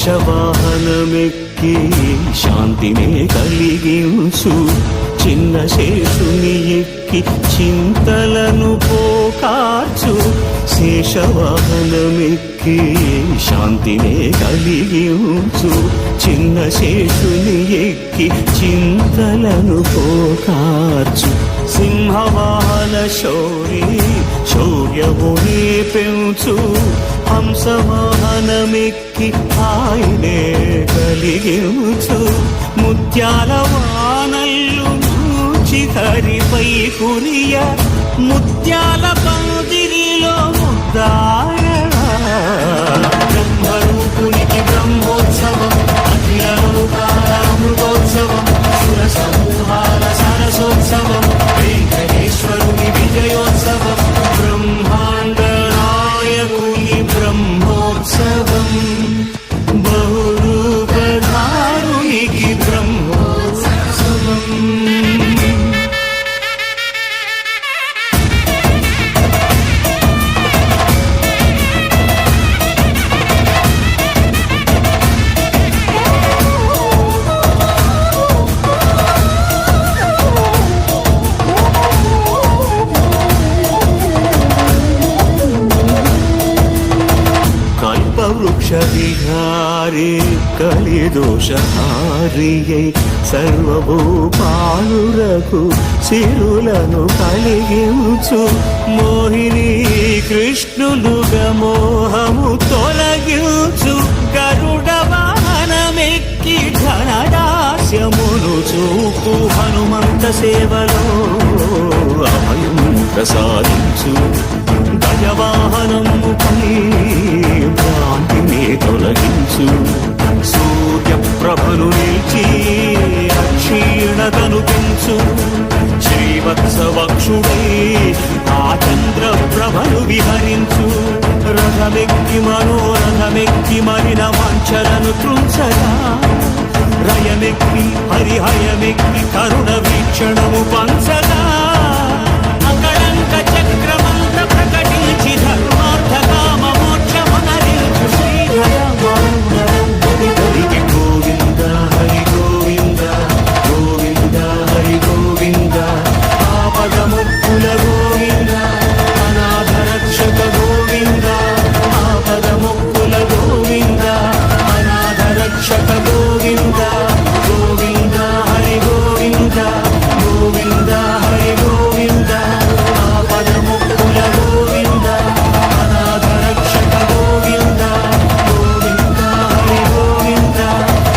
శేషవాహనమెక్కి శాంతినే కలిగించు చిన్న శేషుని ఎక్కి చింతలను పోకార్చు శేషవాహనమెక్కి శాంతినే కలిగించు చిన్న శేషుని ఎక్కి చింతలను పోకార్చు సింహవాహన శౌర్యమునే పెంచు హంసవాహనమెక్కి ఆయనే కలిగించు ముత్యాల వానల్లు మూచి హరిపై కురియ ముత్యాల పందిరిలో ముద్దాయ బ్రహ్మరూపునికి బ్రహ్మోత్సవం అఖిల లోకామృతోత్సవం సుర సమూహాల సరసోత్సవం వెంకటేశ్వరుని విజయోత్సవం బ్రహ్మాండ నాయకుని బ్రహ్మోత్సవం బహురూపధారునికి బ్రహ్మోత్సవం. వృక్షవిహారే కలిదోషహారియై సర్వభూపాలురకు సిరులను కలిగించు మోహిని కృష్ణులుగా మోహము తొలగించు గరుడ వాహనమెక్కి ఘనదాస్యమును చూపు హనుమంత సేవలో అభయం ప్రసాదించు గజవాహనముపై భ్రాంతిని తొలగించు సూర్యప్రభను నిలిచి అక్షీణతను పెంచు శ్రీవత్సవక్షుడై ఆ చంద్రప్రభను విహరించు రథమెక్కి మనోరథమెక్కి మరిన వాంఛలను త్రుంచగా